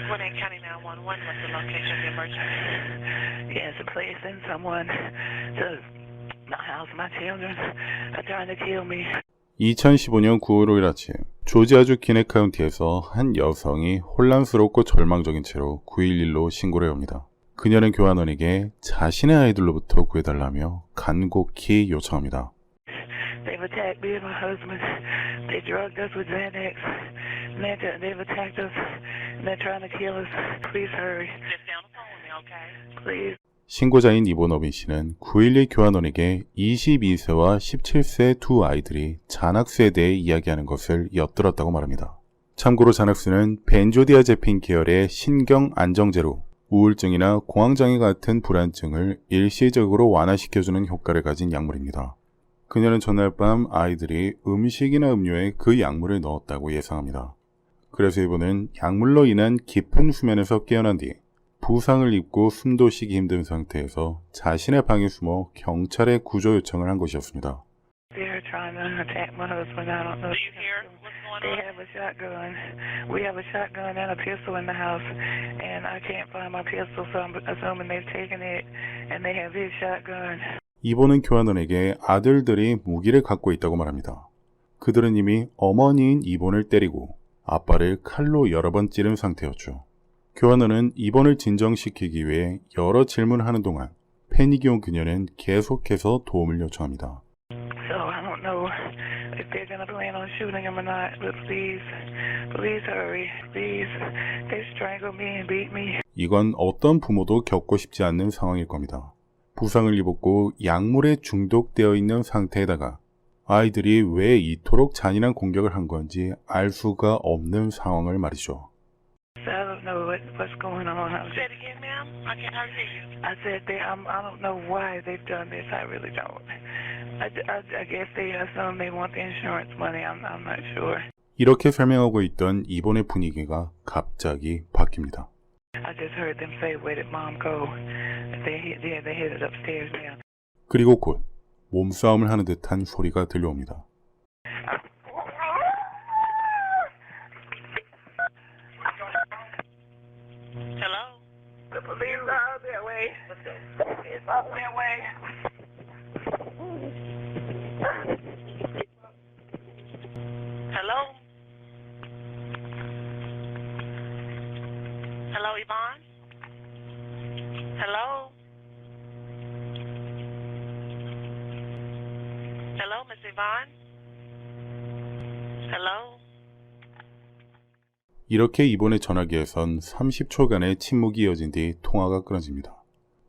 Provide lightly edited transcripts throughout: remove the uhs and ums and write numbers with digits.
Gwinnett County 911, what's the location of the emergency? Yes, please send someone to the house. My children are trying to kill me. 2015년 9월 5일 아침, 조지아주 기넷 카운티에서 한 여성이 혼란스럽고 절망적인 채로 911로 신고를 해옵니다. 그녀는 교환원에게 자신의 아이들로부터 구해달라며 간곡히 요청합니다. They've attacked me and my husband. They drugged us with Xanax. And they've attacked us. And they're trying to kill us. Please hurry. Just down the phone with me, okay? Please. 신고자인 이보너빈 씨는 911 교환원에게 22세와 17세 두 아이들이 잔악수에 대해 이야기하는 것을 엿들었다고 말합니다. 참고로 잔악수는 벤조디아제핀 계열의 신경 안정제로 우울증이나 공황장애 같은 불안증을 일시적으로 완화시켜주는 효과를 가진 약물입니다. 그녀는 전날 밤 아이들이 음식이나 음료에 그 약물을 넣었다고 예상합니다. 그래서 이분은 약물로 인한 깊은 수면에서 깨어난 뒤 부상을 입고 숨도 쉬기 힘든 상태에서 자신의 방에 숨어 경찰에 구조 요청을 한 것이었습니다. They're trying to attack my husband. I don't know. Do you hear what's going They on? have a shotgun. We have a shotgun and a pistol in the house. And I can't find my pistol, so I'm assuming they've taken it. And they have his shotgun. 이보는 교환원에게 아들들이 무기를 갖고 있다고 말합니다. 그들은 이미 어머니인 이본을 때리고 아빠를 칼로 여러 번 찌른 상태였죠. 교환원은 이본을 진정시키기 위해 여러 질문하는 동안 패닉이 온 그녀는 계속해서 도움을 요청합니다. So I don't know if they're going to plan on shooting him or not, but please hurry. Please. They strangled me and beat me. 이건 어떤 부모도 겪고 싶지 않는 상황일 겁니다. 부상을 입었고 약물에 중독되어 있는 상태에다가 아이들이 왜 이토록 잔인한 공격을 한 건지 알 수가 없는 상황을 말이죠. So I don't know what's going on. Say it again, ma'am. I can't hardly hear you. I said I don't know why they've done this. I really don't. I guess they assume they want the insurance money. I'm not sure. 이렇게 설명하고 있던 이본의 분위기가 갑자기 바뀝니다. I just heard them say, "Where did Mom go?" They headed upstairs now. 그리고 곧 몸싸움을 하는 듯한 소리가 들려옵니다. Hello? The police are out their way. It's out their way. Hello? Hello, Yvonne? Hello? Hello, Miss Yvonne? Hello? 이렇게 이본의 전화기에선 30초간의 침묵이 이어진 뒤 통화가 끊어집니다.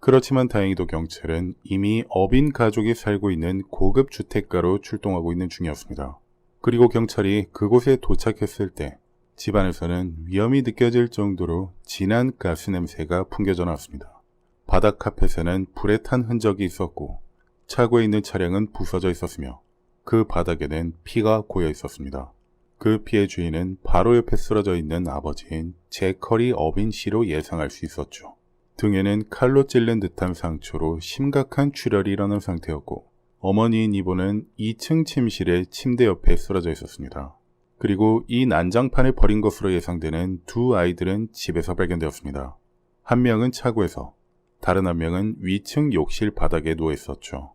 그렇지만 다행히도 경찰은 이미 어빈 가족이 살고 있는 고급 주택가로 출동하고 있는 중이었습니다. 그리고 경찰이 그곳에 도착했을 때 집안에서는 위험이 느껴질 정도로 진한 가스 냄새가 풍겨져 나왔습니다. 바닥 카펫에는 불에 탄 흔적이 있었고 차고에 있는 차량은 부서져 있었으며 그 바닥에는 피가 고여 있었습니다. 그 피의 주인은 바로 옆에 쓰러져 있는 아버지인 제커리 어빈 씨로 예상할 수 있었죠. 등에는 칼로 찔린 듯한 상처로 심각한 출혈이 일어난 상태였고 어머니인 이보는 2층 침실의 침대 옆에 쓰러져 있었습니다. 그리고 이 난장판을 버린 것으로 예상되는 두 아이들은 집에서 발견되었습니다. 한 명은 차고에서, 다른 한 명은 위층 욕실 바닥에 누워 있었죠.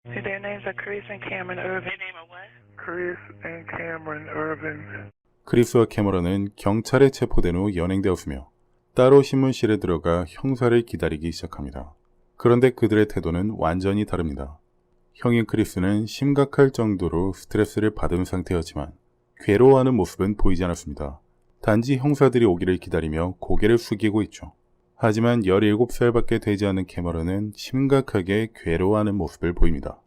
Their names are Chris and Cameron Irvin. Your name is what? Chris and Cameron Irvin. 크리스와 캐머런은 경찰에 체포된 후 연행되었으며 따로 신문실에 들어가 형사를 기다리기 시작합니다. 그런데 그들의 태도는 완전히 다릅니다. 형인 크리스는 심각할 정도로 스트레스를 받은 상태였지만 괴로워하는 모습은 보이지 않았습니다. 단지 형사들이 오기를 기다리며 고개를 숙이고 있죠. 하지만 17살밖에 되지 않은 캐머런은 심각하게 괴로워하는 모습을 보입니다.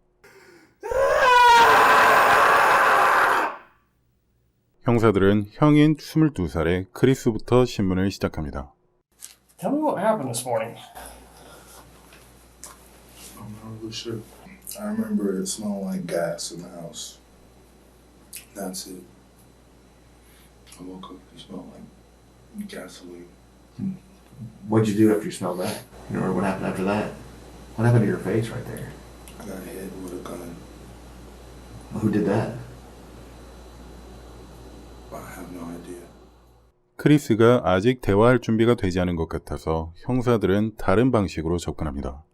형사들은 형인 22살의 크리스부터 신문을 시작합니다. Tell me what happened this morning. I'm not really sure. I remember it smelled like gas in the house. That's it. I woke up, it smelled like gasoline. What'd you do after you smelled that? You remember what happened after that? What happened to your face right there? I got hit with a gun. Who did that? I have no idea. 크리스가 아직 대화할 준비가 되지 않은 것 같아서 형사들은 다른 방식으로 접근합니다.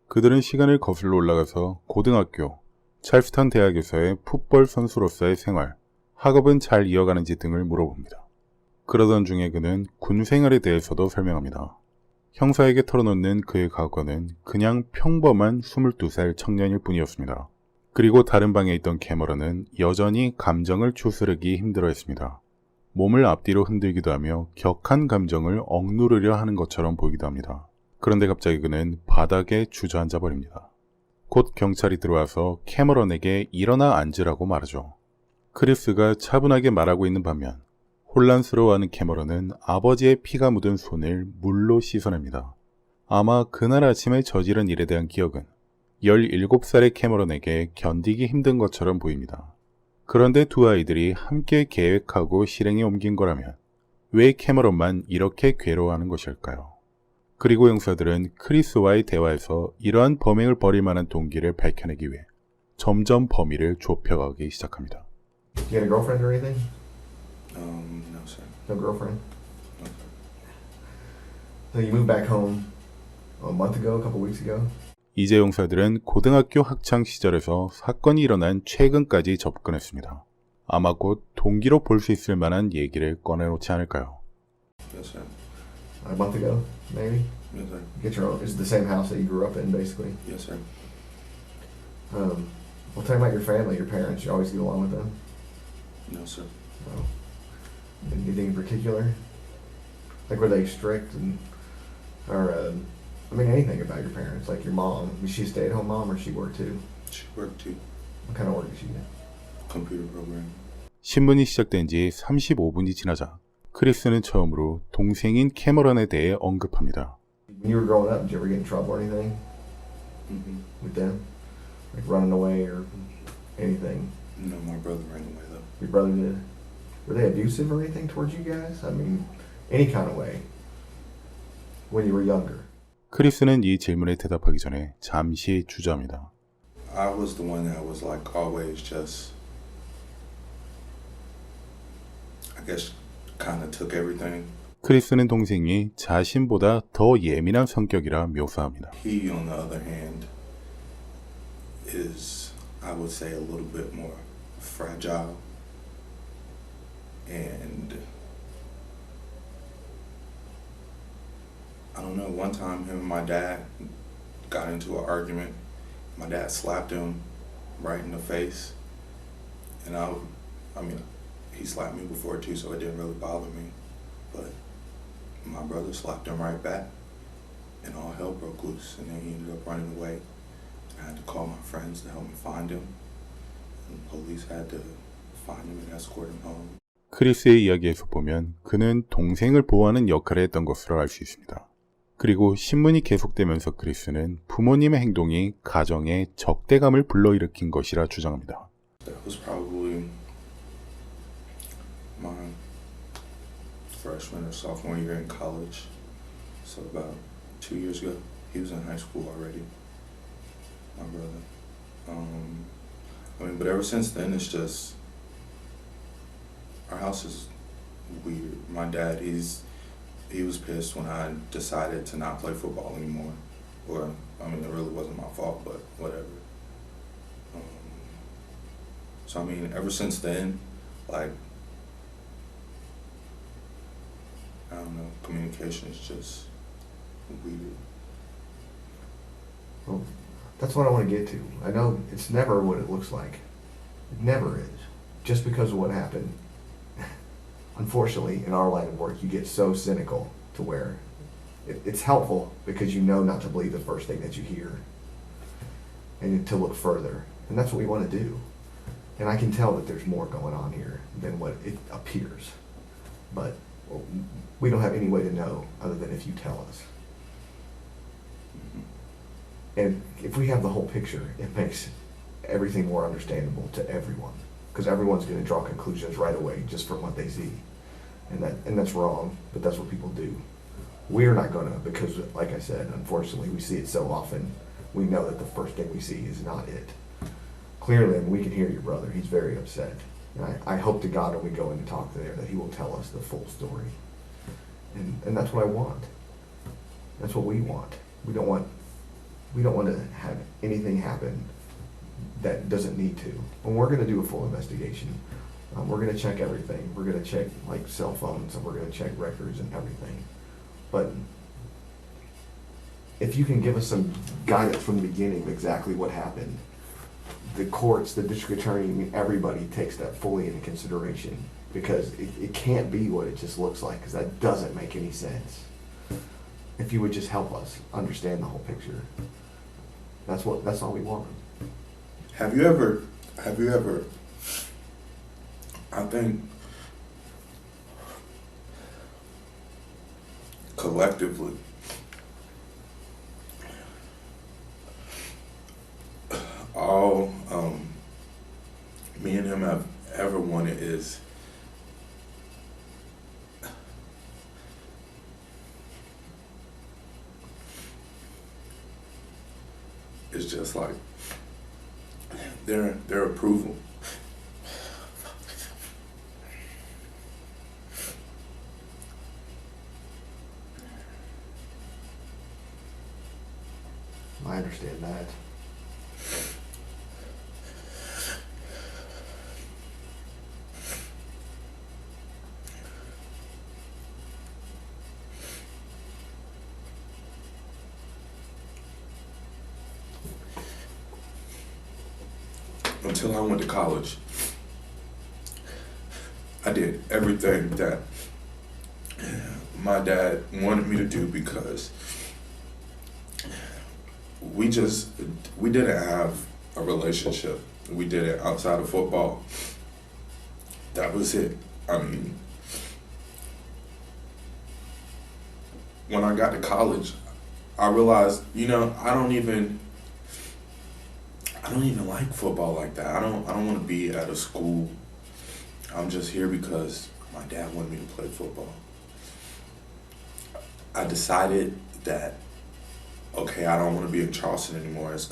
그들은 시간을 거슬러 올라가서 고등학교, 찰스턴 대학에서의 풋볼 선수로서의 생활, 학업은 잘 이어가는지 등을 물어봅니다. 그러던 중에 그는 군 생활에 대해서도 설명합니다. 형사에게 털어놓는 그의 과거는 그냥 평범한 22살 청년일 뿐이었습니다. 그리고 다른 방에 있던 캐머런은 여전히 감정을 추스르기 힘들어했습니다. 몸을 앞뒤로 흔들기도 하며 격한 감정을 억누르려 하는 것처럼 보이기도 합니다. 그런데 갑자기 그는 바닥에 주저앉아 버립니다. 곧 경찰이 들어와서 캐머런에게 일어나 앉으라고 말하죠. 크리스가 차분하게 말하고 있는 반면 혼란스러워하는 캐머런은 아버지의 피가 묻은 손을 물로 씻어냅니다. 아마 그날 아침에 저지른 일에 대한 기억은 17살의 캐머런에게 견디기 힘든 것처럼 보입니다. 그런데 두 아이들이 함께 계획하고 실행에 옮긴 거라면 왜 캐머런만 이렇게 괴로워하는 것일까요? 그리고 형사들은 크리스와의 대화에서 이러한 범행을 벌일 만한 동기를 밝혀내기 위해 점점 범위를 좁혀가기 시작합니다. You got a girlfriend or anything? No, sir. No girlfriend? No, sir. So you moved back home a month ago, a couple weeks ago? 이제 형사들은 고등학교 학창 시절에서 사건이 일어난 최근까지 접근했습니다. 아마 곧 동기로 볼 수 있을 만한 얘기를 꺼내놓지 않을까요? Yes, sir. A month ago, maybe? Yes, sir. Get your own. It's the same house that you grew up in, basically. Yes, sir. Well, tell me about your family, your parents. You always get along with them? No, sir. No. Anything in particular? Like, were they strict or I mean, anything about your parents, like your mom. Was she a stay-at-home mom or she worked too? She worked too. What kind of work did she do? Computer programming. 신문이 시작된 지 35분이 지나자 크리스는 처음으로 동생인 캐머런에 대해 언급합니다. When you were growing up, did you ever get in trouble or anything with them? Like running away or anything? No, my brother ran away though. Your brother did? Were they abusive or anything towards you guys? I mean, any kind of way when you were younger? 크리스는 이 질문에 대답하기 전에 잠시 주저합니다. I was the one that was like always just, I guess, kind of took everything. 크리스는 동생이 자신보다 더 예민한 성격이라 묘사합니다. He, on the other hand, is, I would say, a little bit more fragile. And I don't know, one time him and my dad got into an argument. My dad slapped him right in the face. And I mean, he slapped me before too, so it didn't really bother me. But my brother slapped him right back. And all hell broke loose. And then he ended up running away. I had to call my friends to help me find him. And the police had to find him and escort him home. 크리스의 이야기에서 보면 그는 동생을 보호하는 역할을 했던 것으로 알 수 있습니다. 그리고 신문이 계속되면서 크리스는 부모님의 행동이 가정에 적대감을 불러일으킨 것이라 주장합니다. That was probably my freshman or sophomore year in college. So about 2 years ago. He was in high school already, my brother. I mean, but ever since then, it's just, our house is weird. My dad, he was pissed when I decided to not play football anymore. Or, I mean, it really wasn't my fault, but whatever. So, I mean, ever since then, like, I don't know, communication is just weird. Well, that's what I want to get to. I know it's never what it looks like. It never is. Just because of what happened. Unfortunately, in our line of work, you get so cynical to where it's helpful because you know not to believe the first thing that you hear and to look further. And that's what we want to do. And I can tell that there's more going on here than what it appears. But we don't have any way to know other than if you tell us. And if we have the whole picture, it makes everything more understandable to everyone. Because everyone's going to draw conclusions right away just from what they see. And that's wrong, but that's what people do. We're not going to, because like I said, unfortunately, we see it so often, we know that the first thing we see is not it. Clearly, and we can hear your brother, he's very upset. And I hope to God when we go in and talk there that he will tell us the full story. And that's what I want. That's what we want. We don't want to have anything happen that doesn't need to. And we're gonna do a full investigation. We're gonna check everything. We're gonna check like cell phones, and we're gonna check records and everything. But if you can give us some guidance from the beginning of exactly what happened, the courts, the district attorney, everybody takes that fully into consideration, because it can't be what it just looks like, because that doesn't make any sense. If you would just help us understand the whole picture, that's all we want. Have you ever, I think, collectively, all me and him have ever wanted is just like their approval. I understand that. Until I went to college, I did everything that my dad wanted me to do, because we didn't have a relationship. We did it outside of football. That was it. I mean, when I got to college, I realized, I don't even like football like that. I don't want to be at a school. I'm just here because my dad wanted me to play football. I decided that, okay, I don't want to be in Charleston anymore. It's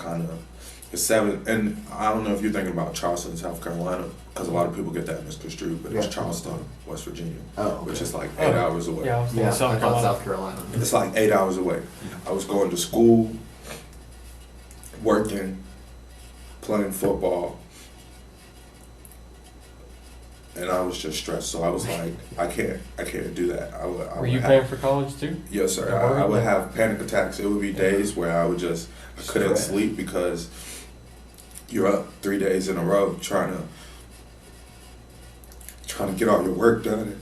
7, and I don't know if you're thinking about Charleston, South Carolina, because a lot of people get that misconstrued, but it's Charleston, West Virginia, which is like 8 hours away. Yeah, I thought South Carolina. It's like 8 hours away. I was going to school, working, playing football, and I was just stressed. So I was like, I can't do that. Were you paying for college too? Yes, sir. I would have panic attacks. It would be days where I couldn't sleep, because you're up 3 days in a row trying to get all your work done.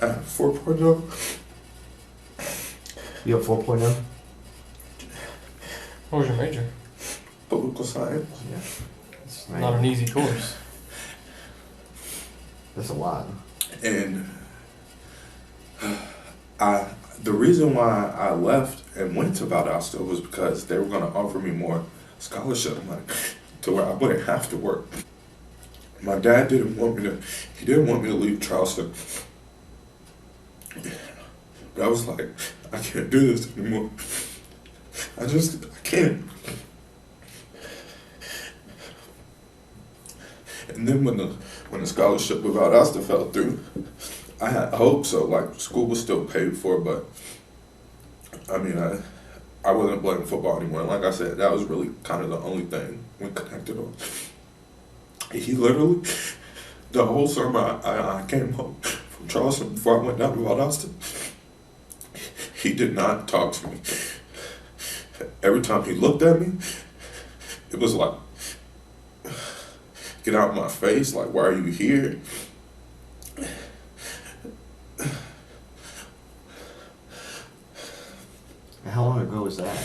I have 4.0. You have 4.0? What was your major? Political science. Yeah. It's not an easy course. That's a lot. And the reason why I left and went to Valdosta was because they were going to offer me more scholarship money to where I wouldn't have to work. My dad didn't want me to leave Charleston. But I was like, I can't do this anymore. I can't. And then when the scholarship with Valdosta fell through, I had hope, so like school was still paid for, but I mean, I wasn't playing football anymore. And like I said, that was really kind of the only thing we connected on. He literally, the whole summer I came home from Charleston before I went down to Valdosta, he did not talk to me. Every time he looked at me, it was like, get out of my face, like, why are you here? How long ago was that?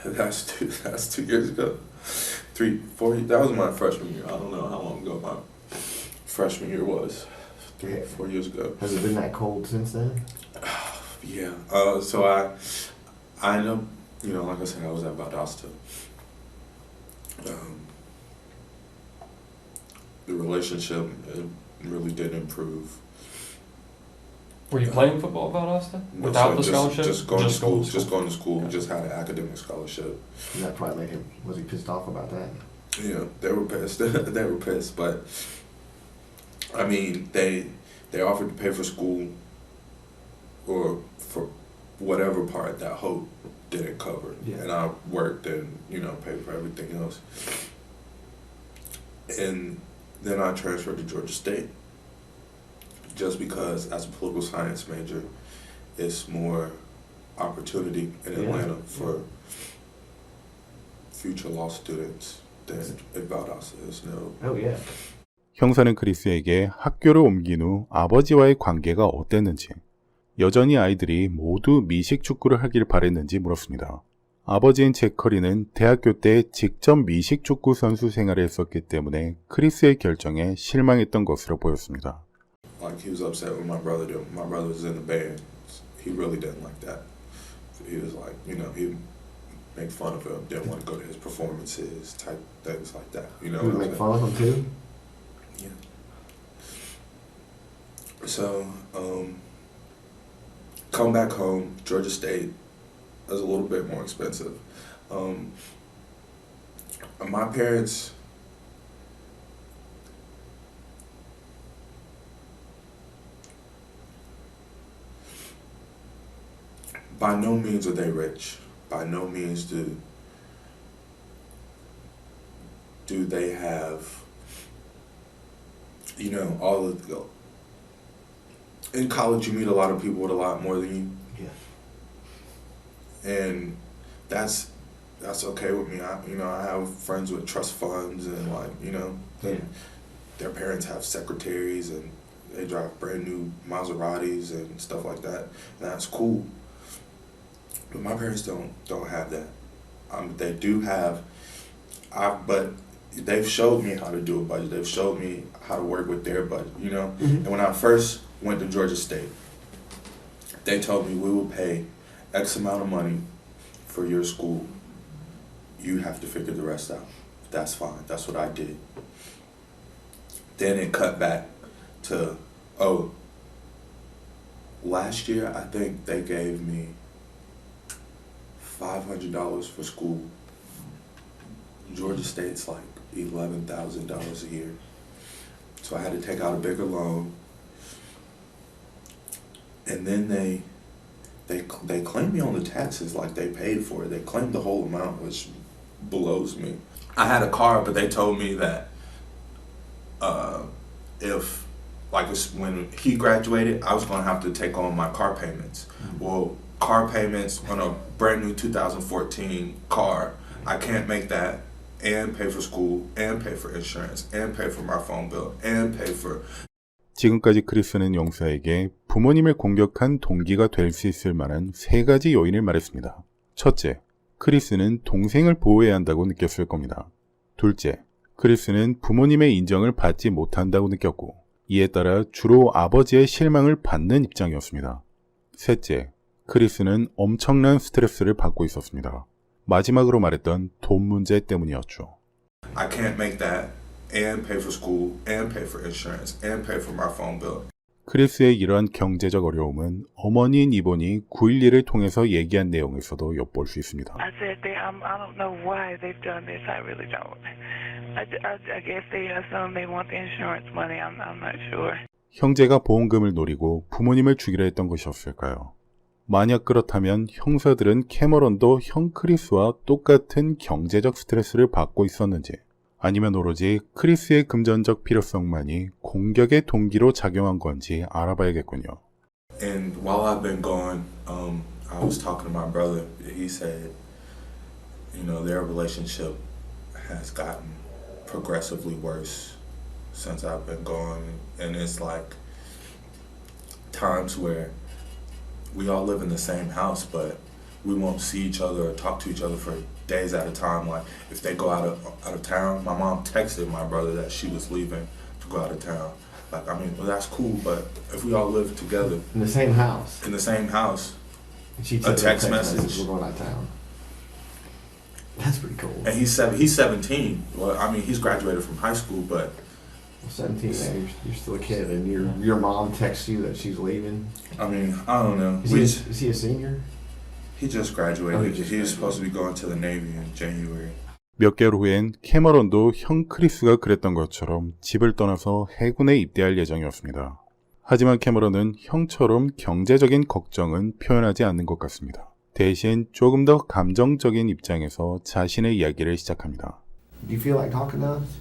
That's 2 years ago. 3, 4 years. That was my freshman year. I don't know how long ago my freshman year was. 3, 4 years ago. Has it been that cold since then? Yeah. So I ended up, like I said, I was at Valdosta. The relationship really did improve. Were you playing football at Valdosta without the scholarship? Just going to school. Just going to school. Just had an academic scholarship. And that probably made him. Was he pissed off about that? Yeah, they were pissed. They were pissed, but I mean, they offered to pay for school or for whatever part that Hope didn't cover, Yeah. and I worked and paid for everything else. And then I transferred to Georgia State, just because as a political science major, it's more opportunity in Atlanta for future law students than at Valdosta is. No. Oh yeah. 형사는 크리스에게 학교를 옮긴 후 아버지와의 관계가 어땠는지, 여전히 아이들이 모두 미식 축구를 하길 바랬는지 물었습니다. 아버지인 잭 커리는 대학교 때 직접 미식 축구 선수 생활을 했었기 때문에 크리스의 결정에 실망했던 것으로 보였습니다. Like he was upset with my brother. My brother was in the band. He really didn't like that. He was like, he'd make fun of him. Didn't want to go to his performances, type things like that. You know. You would make fun of him too. Yeah. So, come back home, Georgia State is a little bit more expensive. My parents, by no means are they rich. By no means do they have, all of the. In college, you meet a lot of people with a lot more than you. Yeah. And that's okay with me. I have friends with trust funds and and their parents have secretaries and they drive brand new Maseratis and stuff like that. And that's cool. But my parents don't have that. They do have, but they've showed me how to do a budget. They've showed me how to work with their budget. And when I first went to Georgia State, they told me we will pay X amount of money for your school. You have to figure the rest out. That's fine. That's what I did. Then it cut back to, last year I think they gave me $500 for school. Georgia State's like $11,000 a year. So I had to take out a bigger loan. And then they claimed me on the taxes like they paid for it. They claimed the whole amount, which blows me. I had a car, but they told me that when he graduated, I was gonna have to take on my car payments. Well, car payments on a brand new 2014 car, I can't make that and pay for school and pay for insurance and pay for my phone bill and pay for. 지금까지 크리스는 용사에게 부모님을 공격한 동기가 될 수 있을 만한 3가지 요인을 말했습니다. 첫째, 크리스는 동생을 보호해야 한다고 느꼈을 겁니다. 둘째, 크리스는 부모님의 인정을 받지 못한다고 느꼈고, 이에 따라 주로 아버지의 실망을 받는 입장이었습니다. 셋째, 크리스는 엄청난 스트레스를 받고 있었습니다. 마지막으로 말했던 돈 문제 때문이었죠. I can't make that and pay for school and pay for insurance and pay for my phone bill. 크리스의 이러한 경제적 어려움은 어머니인 이본이 9.11을 통해서 얘기한 내용에서도 엿볼 수 있습니다. I said I don't know why they've done this. I really don't. I guess they assume they want the insurance money. I'm not sure. 형제가 보험금을 노리고 부모님을 죽이려 했던 것이었을까요? 만약 그렇다면 형사들은 캐머런도 형 크리스와 똑같은 경제적 스트레스를 받고 있었는지, 아니면 오로지 크리스의 금전적 필요성만이 공격의 동기로 작용한 건지 알아봐야겠군요. And while I've been gone, I was talking to my brother. He said, their relationship has gotten progressively worse since I've been gone. And it's like times where we all live in the same house, but we won't see each other or talk to each other for days at a time. Like if they go out of town, my mom texted my brother that she was leaving to go out of town. Like, well, that's cool, but if we all live together In the same house. And She'd a send text message. We're going out of town. That's pretty cool. And he's 17. Well, he's graduated from high school, but 17, man, you're still a kid, and your mom texts you that she's leaving. I don't know. Is he a senior? He just graduated. Oh, he just He was supposed to be going to the Navy in January. 몇 개월 후엔 캐머런도 형 크리스가 그랬던 것처럼 집을 떠나서 해군에 입대할 예정이었습니다. 하지만 캐머런은 형처럼 경제적인 걱정은 표현하지 않는 것 같습니다. 대신 조금 더 감정적인 입장에서 자신의 이야기를 시작합니다. Do you feel like talking to us?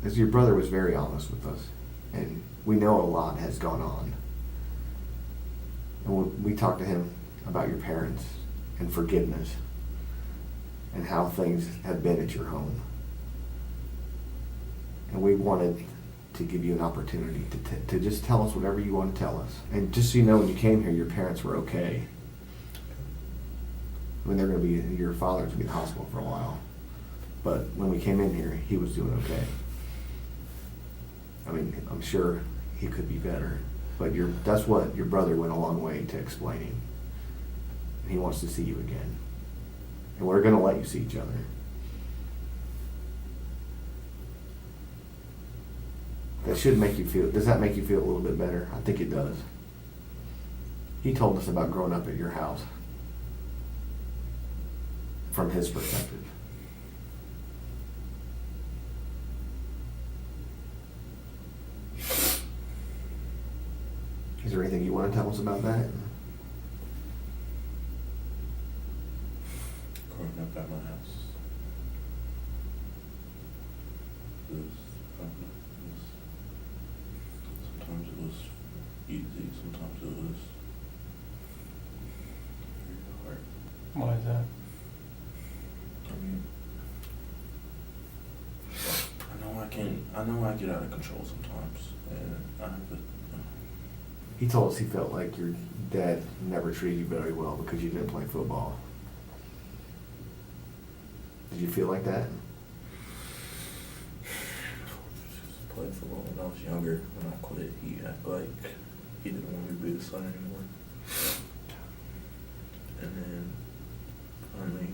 Because your brother was very honest with us, and we know a lot has gone on. And we talked to him about your parents and forgiveness and how things have been at your home. And we wanted to give you an opportunity to just tell us whatever you want to tell us. And just so you know, when you came here, your parents were okay. I mean, they're going to be, your father's going to be in the hospital for a while. But when we came in here, he was doing okay. I mean, I'm sure he could be better. But that's what your brother went a long way to explaining. And he wants to see you again. And we're going to let you see each other. That should make you feel, does that make you feel a little bit better? I think it does. He told us about growing up at your house from his perspective. Is there anything you want to tell us about that? Growing up at my house. Sometimes it was easy, sometimes it was very hard. Why is that? I mean, I know I get out of control sometimes, and I have to. He told us he felt like your dad never treated you very well because you didn't play football. Did you feel like that? Played football when I was younger. When I quit, he acted like he didn't want me to be the son anymore. And then finally,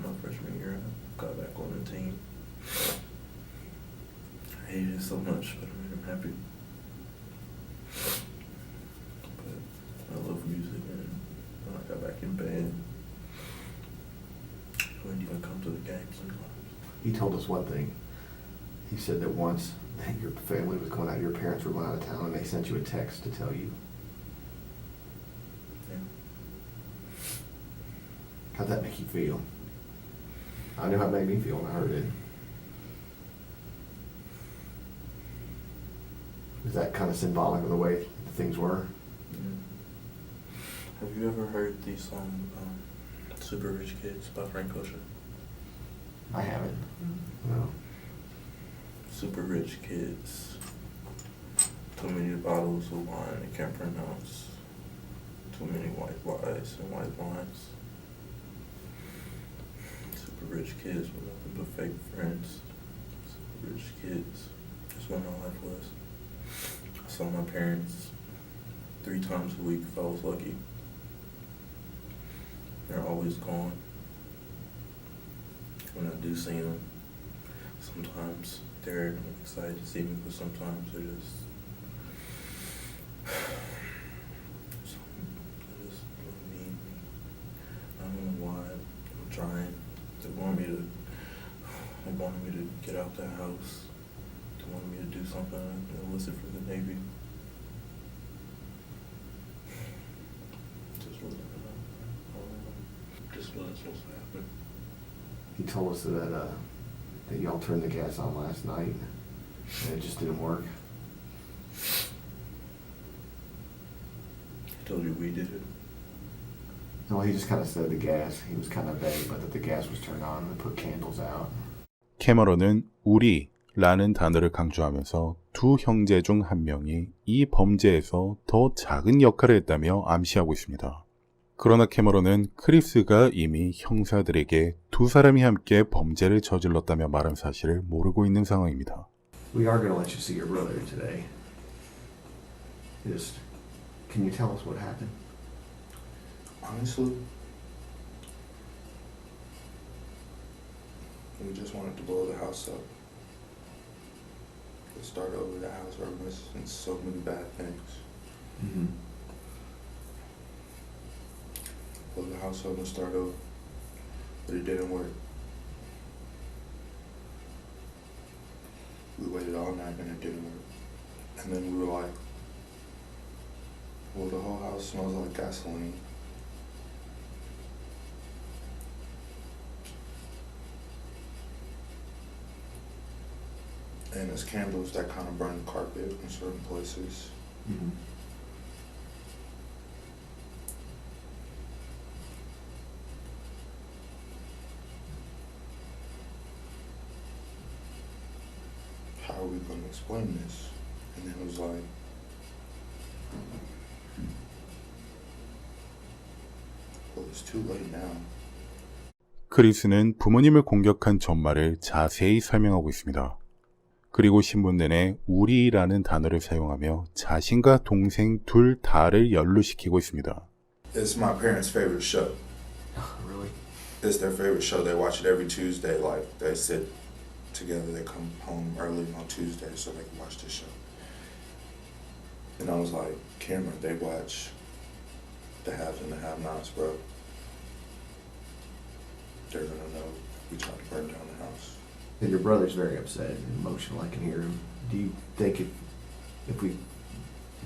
my freshman year, I got back on the team. I hated it so much, but I made him happy. But I love music, and when I got back in band, I wouldn't even come to the game sometimes. He told us one thing. He said that once your family was going out, your parents were going out of town, and they sent you a text to tell you. Yeah. How'd that make you feel? I knew how it made me feel when I heard it. Is that kind of symbolic of the way things were? Yeah. Have you ever heard the song Super Rich Kids by Frank Ocean? I haven't. No. Super rich kids. Too many bottles of wine they can't pronounce. Too many white lies and white lines. Super rich kids with nothing but fake friends. Super rich kids. That's what my life was. I saw my parents 3 times a week if I was lucky. They're always gone. When I do see them, sometimes they're excited to see me, but sometimes they're just mean me. I don't know why. I'm trying. They wanted me to get out the house. They wanted me to do something and enlist for the Navy. Just wasn't enough. I don't know. Just wasn't supposed to happen. He told us that y'all turned the gas on last night, and it just didn't work. I told you we did it. No, he just kind of said the gas. He was kind of vague, but that the gas was turned on and put candles out. 캐머런은 우리라는 단어를 강조하면서 두 형제 중 한 명이 이 범죄에서 더 작은 역할을 했다며 암시하고 있습니다. 그러나 캐머런은 크리스가 이미 형사들에게 두 사람이 함께 범죄를 저질렀다며 말한 사실을 모르고 있는 상황입니다. We are going to let you see your brother today. Just, can you tell us what happened? Honestly, we just wanted to blow the house up. To start over the house, we're missing so many bad things. Mm-hmm. Blow the house up and start over. But it didn't work. We waited all night and it didn't work. And then we were like, well, the whole house smells like gasoline. And there's candles that kind of burn the carpet in certain places. Mm-hmm. How are we going to explain this? And then it was like, well, it's too late now. 크리스는 부모님을 공격한 전말을 자세히 설명하고 있습니다. 그리고 신문 내내 우리라는 단어를 사용하며 자신과 동생 둘 다를 연루시키고 있습니다. It's my parents' favorite show. Really? It's their favorite show. They watch it every Tuesday. Like, they sit together. They come home early on Tuesday so they can watch this show. And I was like, Cameron, they watch the haves and the have-nots, bro. They're gonna know we tried to burn down the house. And your brother's very upset and emotional. I can hear him. Do you think if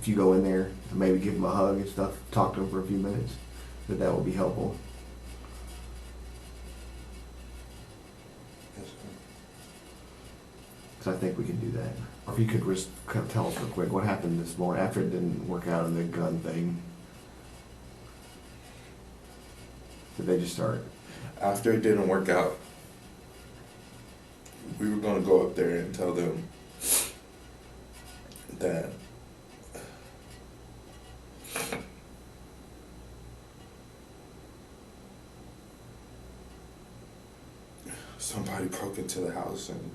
you go in there and maybe give him a hug and stuff, talk to him for a few minutes, that will be helpful? Yes, sir. Because I think we can do that. Or if you could just kind of tell us real quick what happened this morning after it didn't work out in the gun thing. Did they just start? After it didn't work out, we were gonna go up there and tell them that somebody broke into the house and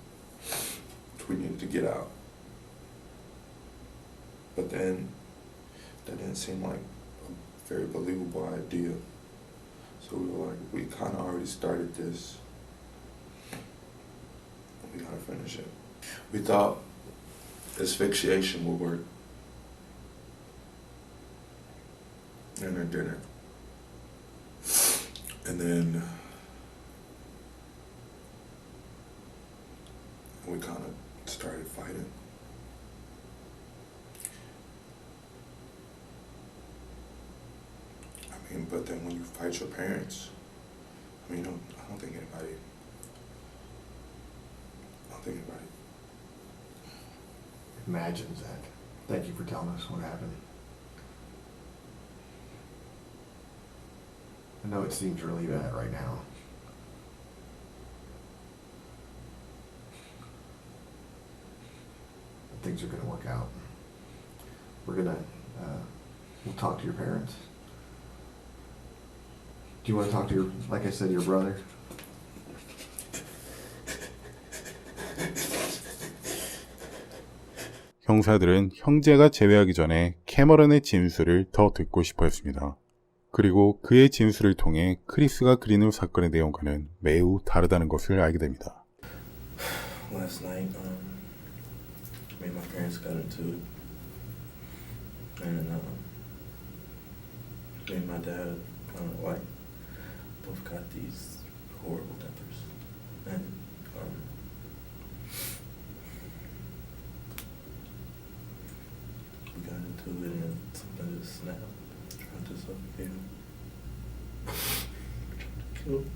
we needed to get out. But then that didn't seem like a very believable idea. So we were like, we kind of already started this. We gotta finish it. We thought asphyxiation would work. And it didn't. And then we kind of started fighting. I mean, but then when you fight your parents, I mean, I don't think anybody Imagines that. Thank you for telling us what happened. I know it seems really bad right now. But things are going to work out. We'll talk to your parents. Do you want to talk to like I said, your brother? 형사들은 형제가 제외하기 전에 캐머런의 진술을 더 듣고 싶어 했습니다. 그리고 그의 진술을 통해 크리스가 그리는 사건의 내용과는 매우 다르다는 것을 알게 됩니다. Last night, me and my parents got into it, and me and my dad, both got these horrible tempers, and we got into it, and something just snapped, tried to suffocate him, tried to kill him.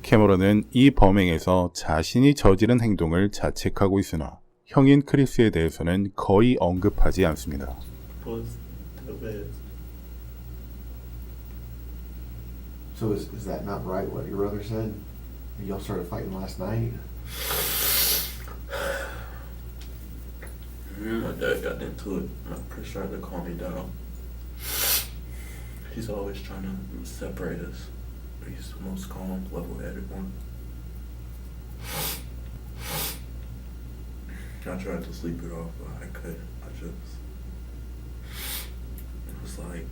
캐머런은 이 범행에서 자신이 저지른 행동을 자책하고 있으나 형인 크리스에 대해서는 거의 언급하지 않습니다. So is that not right what your brother said? Y'all started fighting last night? My dad got into it. My Chris tried to calm me down. He's always trying to separate us. He's the most calm, level-headed one. I tried to sleep it off, but I couldn't. It was like,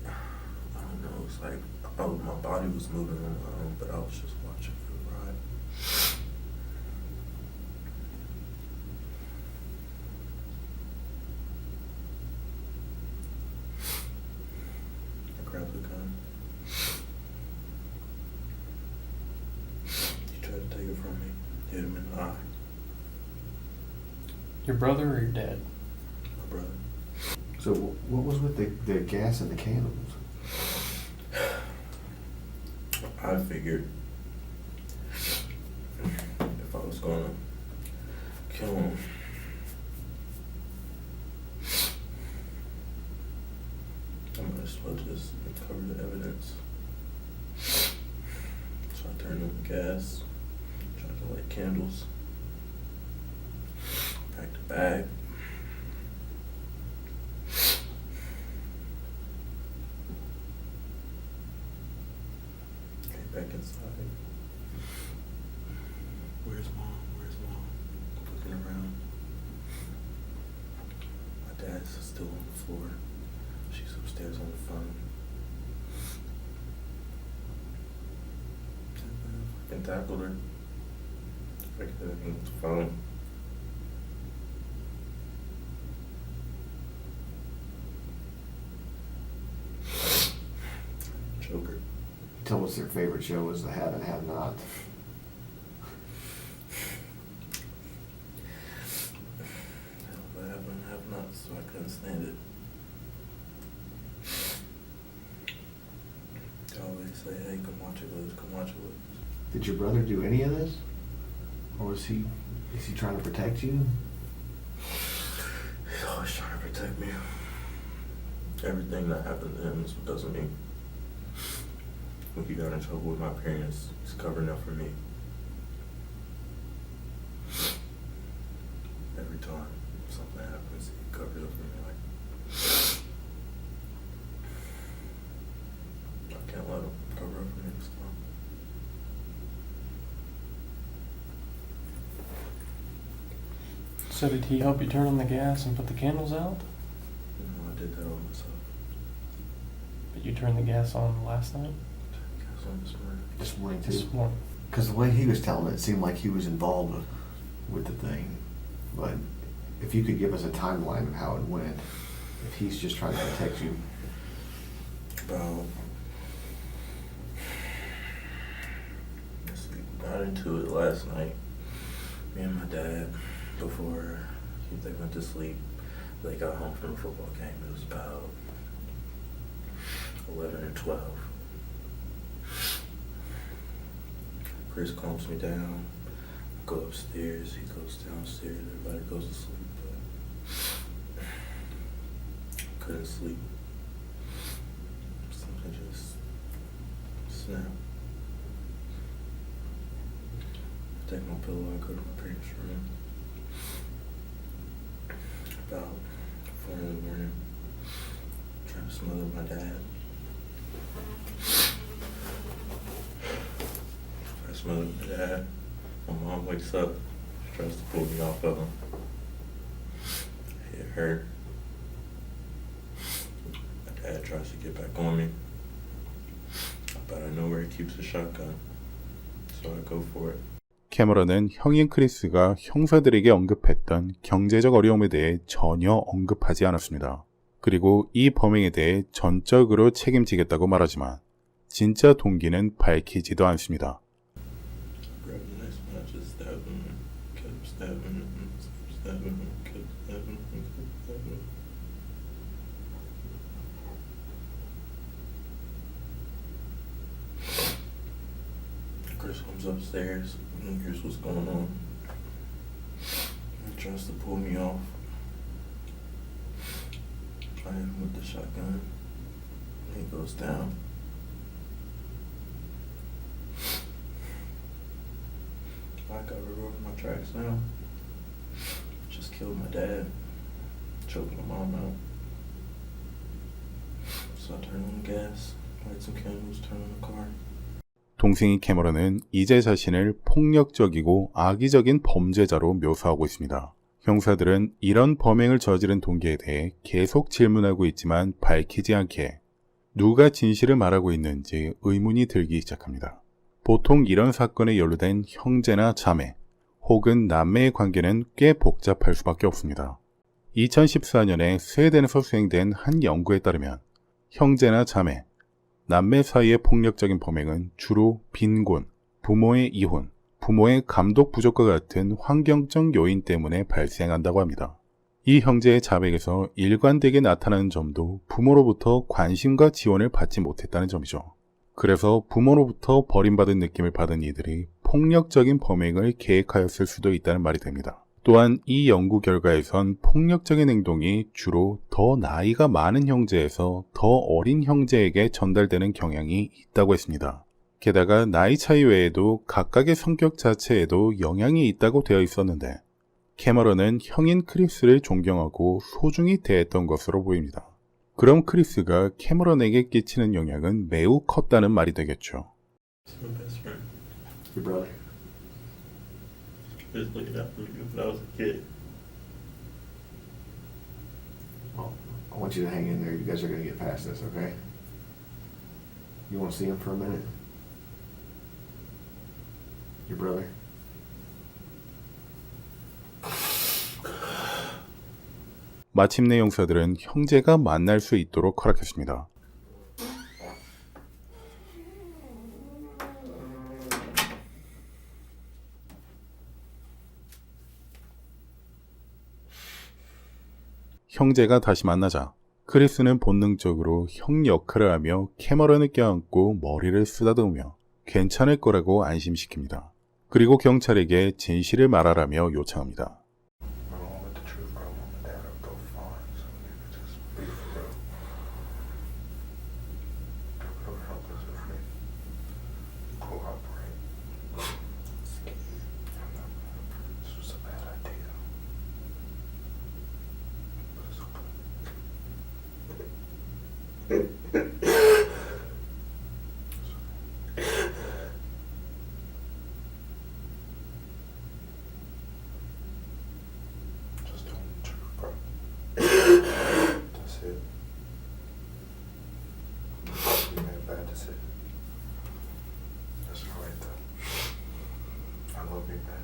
I don't know, it's like, my body was moving on my own, but I was just watching for the ride. I grabbed the gun. He tried to take it from me. hit him in the eye. Your brother or your dad? My brother. So what was with the gas and the candles? I figured if I was gonna kill him, I might as well just cover the evidence. So I turned on the gas, tried to light candles, packed a bag. Came back inside. Where's mom? Where's mom? Looking around. My dad's still on the floor. She's upstairs on the phone. I fucking tackled her. I could have hung up the phone. Joker. Tell us their favorite show was The Have and Have Not. I haven't have not, so I couldn't stand it. They always say, hey, come watch it with us, come watch it with us. Did your brother do any of this? Or is he trying to protect you? He's always trying to protect me. Everything that happened to him is because of me. When he got in trouble with my parents, he's covering up for me. Every time something happens, he covers up for me. Like, I can't let him cover up for me this time. So did he help you turn on the gas and put the candles out? You know, I did that all myself. But you turned the gas on last night? Gas on this morning. This morning This too? morning. Because the way he was telling it seemed like he was involved with the thing. But if you could give us a timeline of how it went, if he's just trying to protect you. About, let's see, got into it last night. Me and my dad, before they went to sleep, they got home from a football game. It was about 11 or 12. Chris calms me down. I go upstairs. He goes downstairs. Everybody goes to sleep. But couldn't sleep. Something just snapped. I take my pillow. I go to my parents' room. About 4 in the morning. Trying to smother my dad. I smothered my dad. My mom wakes up. She tries to pull me off of him. It hurt. My dad tries to get back on me. But I know where he keeps the shotgun. So I go for it. 캐머런은 형인 크리스가 형사들에게 언급했던 경제적 어려움에 대해 전혀 언급하지 않았습니다. 그리고 이 범행에 대해 전적으로 책임지겠다고 말하지만 진짜 동기는 밝히지도 않습니다. Grab the next one, I just stab him, kept stabbing him, kept stabbing him, kept stabbing him, kept stabbing him. Chris comes upstairs and here's what's going on. He tries to pull me off. I hit him with the shotgun. He goes down. I got rid of my tracks now. Just killed my dad. Choked my mom out. So I turned on the gas, light some candles, turned on the car. 동생인 캐머런은 이제 자신을 폭력적이고 악의적인 범죄자로 묘사하고 있습니다. 형사들은 이런 범행을 저지른 동기에 대해 계속 질문하고 있지만 밝히지 않게 누가 진실을 말하고 있는지 의문이 들기 시작합니다. 보통 이런 사건에 연루된 형제나 자매 혹은 남매의 관계는 꽤 복잡할 수밖에 없습니다. 2014년에 스웨덴에서 수행된 한 연구에 따르면 형제나 자매, 남매 사이의 폭력적인 범행은 주로 빈곤, 부모의 이혼, 부모의 감독 부족과 같은 환경적 요인 때문에 발생한다고 합니다. 이 형제의 자백에서 일관되게 나타나는 점도 부모로부터 관심과 지원을 받지 못했다는 점이죠. 그래서 부모로부터 버림받은 느낌을 받은 이들이 폭력적인 범행을 계획하였을 수도 있다는 말이 됩니다. 또한 이 연구 결과에선 폭력적인 행동이 주로 더 나이가 많은 형제에서 더 어린 형제에게 전달되는 경향이 있다고 했습니다. 게다가 나이 차이 외에도 각각의 성격 자체에도 영향이 있다고 되어 있었는데 캐머런은 형인 크리스를 존경하고 소중히 대했던 것으로 보입니다. 그럼 크리스가 캐머런에게 끼치는 영향은 매우 컸다는 말이 되겠죠. My best friend. Your brother. He was looking out for me when I was a kid. Well, I want you to hang in there. You guys are going to get past this, okay? You want to see him for a minute? Your brother? 마침내 용사들은 형제가 만날 수 있도록 허락했습니다. 형제가 다시 만나자 크리스는 본능적으로 형 역할을 하며 캐머런을 껴안고 머리를 쓰다듬으며 괜찮을 거라고 안심시킵니다. 그리고 경찰에게 진실을 말하라며 요청합니다. I don't want the truth. I want my dad to go far. So maybe just be for real. It would help us if we cooperate. This was a bad idea. But it's okay. Just tell me the truth, bro. That's it. You made a bad decision. That's alright though. I love you, man.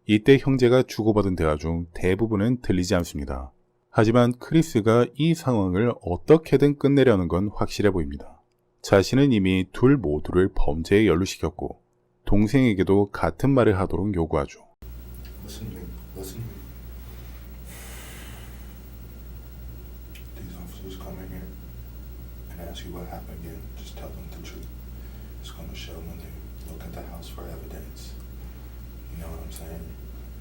이때 형제가 주고받은 대화 중 대부분은 들리지 않습니다. 하지만 크리스가 이 상황을 어떻게든 끝내려는 건 확실해 보입니다. 자신은 이미 둘 모두를 범죄에 연루시켰고 동생에게도 같은 말을 하도록 요구하죠. Listen to me. Listen to me. These officers come in here and ask you what happened again. Just tell them the truth. It's going to show when they look at the house for evidence. You know what I'm saying?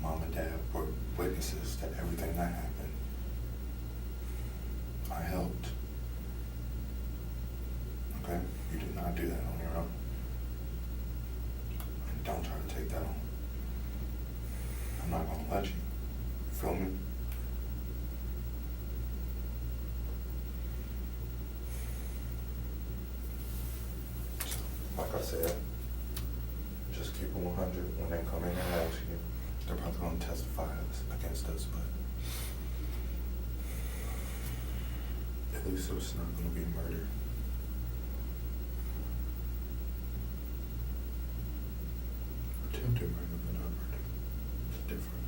Mom and Dad were witnesses to everything that happened. I helped. Okay? You did not do that on your own. And don't try to take that on. I'm not gonna let you. You feel me? So, like I said, just keep it 100 when they come in and ask you. They're probably gonna testify against us, but at least it's not gonna be murder. Attempted murder, but not murder. It's different.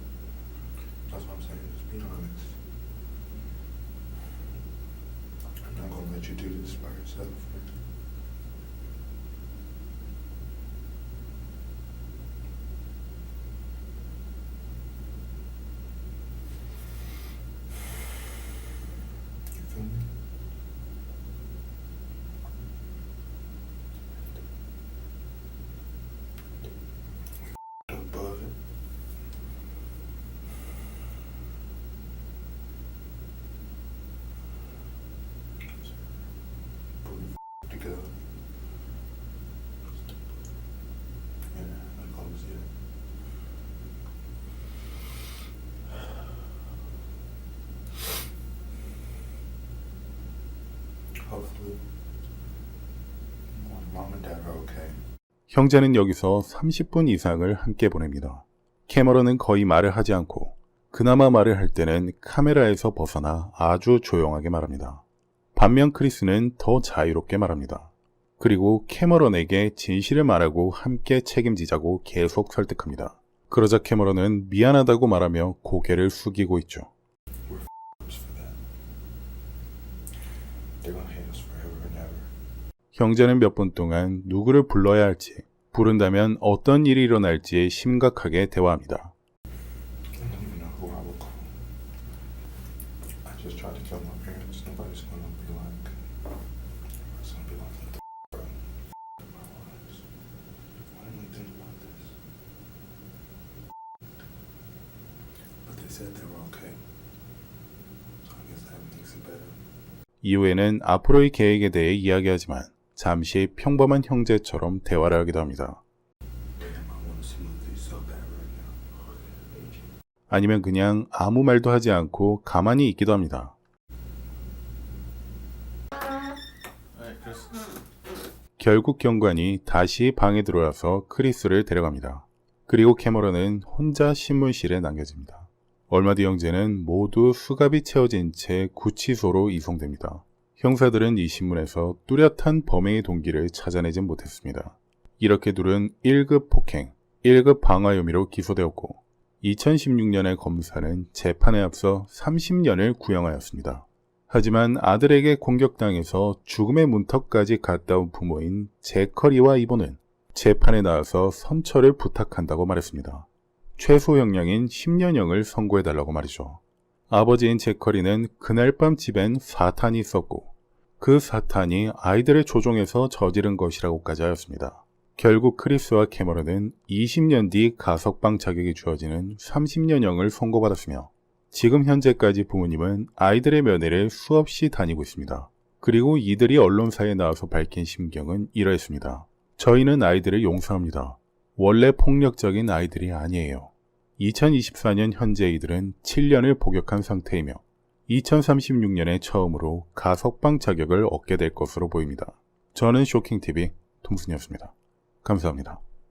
That's what I'm saying. Just be honest. I'm not gonna let you do this by yourself. You feel me? Above it. Put it together. Yeah, that close it. Hopefully, mom and dad are okay. 형제는 여기서 30분 이상을 함께 보냅니다. 캐머런은 거의 말을 하지 않고 그나마 말을 할 때는 카메라에서 벗어나 아주 조용하게 말합니다. 반면 크리스는 더 자유롭게 말합니다. 그리고 캐머런에게 진실을 말하고 함께 책임지자고 계속 설득합니다. 그러자 캐머런은 미안하다고 말하며 고개를 숙이고 있죠. We're for that. They're gonna hate us forever and ever. 형제는 몇 분 동안 누구를 불러야 할지 부른다면 어떤 일이 일어날지 심각하게 대화합니다. I don't even know who I would call. I just tried to kill my parents. Nobody's gonna be like, everybody's gonna be like, what the bro? My lives. Why didn't we think about this? But they said they were okay. So I guess that makes it better. 이후에는 앞으로의 계획에 대해 이야기하지만 잠시 평범한 형제처럼 대화를 하기도 합니다. Damn, I wanna smooth these so bad right now. 아니면 그냥 아무 말도 하지 않고 가만히 있기도 합니다. Alright, Chris. 결국 경관이 다시 방에 들어와서 크리스를 데려갑니다. 그리고 캐머런은 혼자 신문실에 남겨집니다. 얼마 뒤 형제는 모두 수갑이 채워진 채 구치소로 이송됩니다. 형사들은 이 신문에서 뚜렷한 범행의 동기를 찾아내진 못했습니다. 이렇게 둘은 1급 폭행, 1급 방화 혐의로 기소되었고 2016년에 검사는 재판에 앞서 30년을 구형하였습니다. 하지만 아들에게 공격당해서 죽음의 문턱까지 갔다 온 부모인 제커리와 이보는 재판에 나와서 선처를 부탁한다고 말했습니다. 최소 형량인 10년형을 선고해달라고 말이죠. 아버지인 제커리는 그날 밤 집엔 사탄이 있었고 그 사탄이 아이들을 조종해서 저지른 것이라고까지 하였습니다. 결국 크리스와 캐머런은 20년 뒤 가석방 자격이 주어지는 30년형을 선고받았으며 지금 현재까지 부모님은 아이들의 면회를 수없이 다니고 있습니다. 그리고 이들이 언론사에 나와서 밝힌 심경은 이러했습니다. 저희는 아이들을 용서합니다. 원래 폭력적인 아이들이 아니에요. 2024년 현재 이들은 7년을 복역한 상태이며 2036년에 처음으로 가석방 자격을 얻게 될 것으로 보입니다. 저는 쇼킹TV 톰슨이었습니다. 감사합니다.